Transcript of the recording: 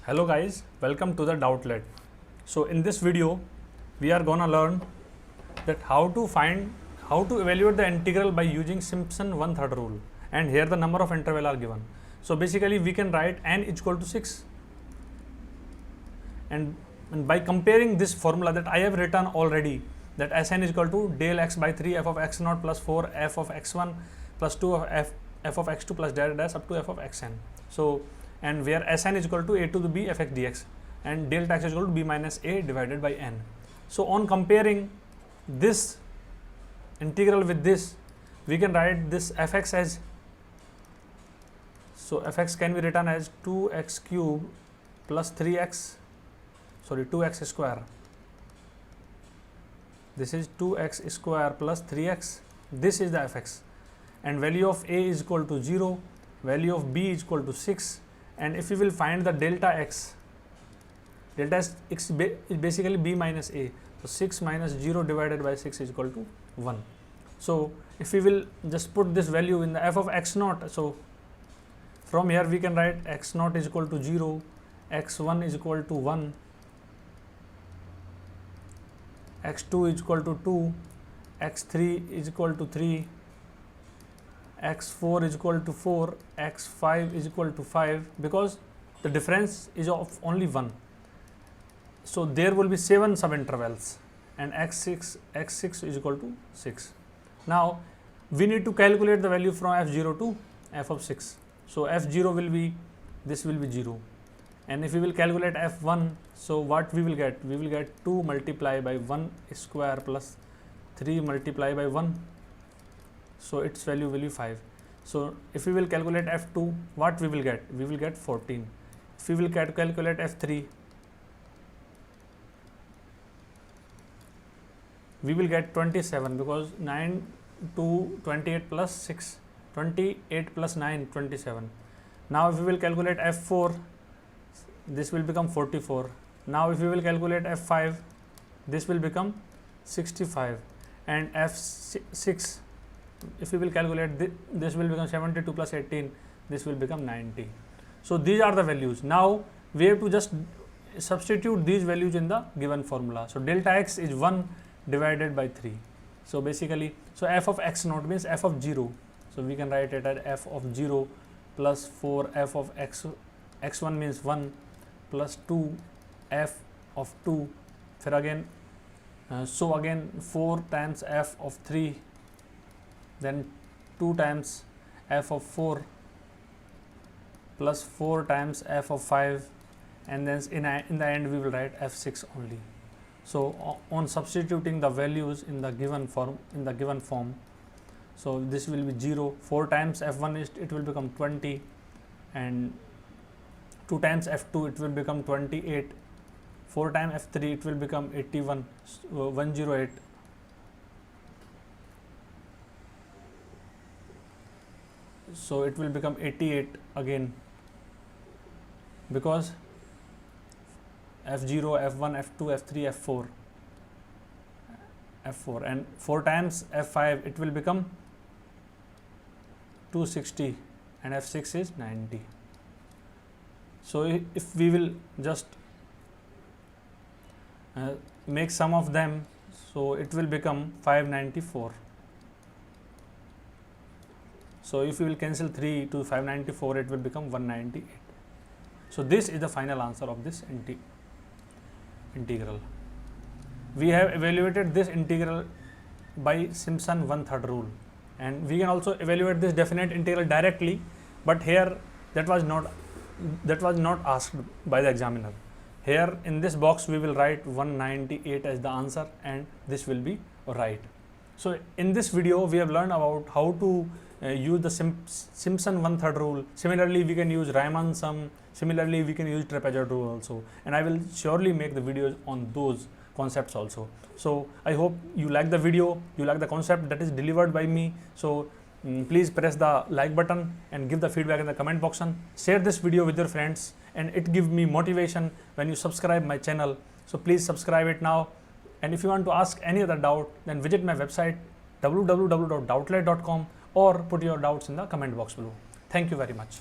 Hello guys, welcome to the Doubtlet. So in this video we are gonna learn that how to evaluate the integral by using Simpson 1/3 rule, and here the number of interval are given. So basically we can write n is equal to 6, and by comparing this formula that I have written already, that Sn is equal to del x by 3 f of x naught plus 4 f of x1 plus 2 of f of x2 plus dash dash up to f of xn. So and where Sn is equal to a to the b fx dx, and delta x is equal to b minus a divided by n. So on comparing this integral with this, we can write this fx as, so fx can be written as 2x cube plus 2x square. This is 2x square plus 3x. This is the fx, and value of a is equal to 0, value of b is equal to 6, and if we will find the delta x is basically b minus a. So 6 minus 0 divided by 6 is equal to 1. So if we will just put this value in the f of x naught, so from here we can write x naught is equal to 0, x1 is equal to 1, x2 is equal to 2, x3 is equal to 3, x4 is equal to 4, x5 is equal to 5, because the difference is of only 1. So there will be 7 subintervals, and x6 is equal to 6. Now we need to calculate the value from f0 to f of 6. So f0 will be, this will be 0, and if we will calculate f1, so what we will get? We will get 2 multiplied by 1 square plus 3 multiplied by 1. So its value will be 5. So if we will calculate f2, what we will get? We will get 14. If we will calculate f3, we will get 27, because 9 to 28 plus 6, 28 plus 9, 27. Now if we will calculate f4, this will become 44. Now if we will calculate f5, this will become 65, and f6, if we will calculate this will become 72 plus 18, this will become 90. So these are the values. Now we have to just substitute these values in the given formula. So delta x is 1 divided by 3. So basically, so f of x naught means f of 0. So we can write it as f of 0 plus 4 f of x1 means 1 plus 2 f of 2. Then again, so again 4 times f of 3, then 2 times f of 4 plus 4 times f of 5, and then in the end we will write f6 only. So on substituting the values in the given form, so this will be 0, 4 times f1 is, it will become 20, and 2 times f2 it will become 28, 4 times f3 it will become 81, 108. So it will become 88 again, because f0, f1, f2, f3, f4, and 4 times f5 it will become 260, and f6 is 90. So if we will just make sum of them, so it will become 594. So if we will cancel 3 to 594, it will become 198. So this is the final answer of this integral. We have evaluated this integral by Simpson 1/3 rule, and we can also evaluate this definite integral directly, but here that was not asked by the examiner. Here in this box we will write 198 as the answer, and this will be right. So in this video we have learned about how to use the Simpson 1/3 rule. Similarly we can use Riemann sum, similarly we can use trapezoid rule also, and I will surely make the videos on those concepts also. So I hope you like the video, you like the concept that is delivered by me. So please press the like button and give the feedback in the comment box, and share this video with your friends, and it gives me motivation when you subscribe my channel. So please subscribe it now, and if you want to ask any other doubt, then visit my website www.doubtlet.com, or put your doubts in the comment box below. Thank you very much.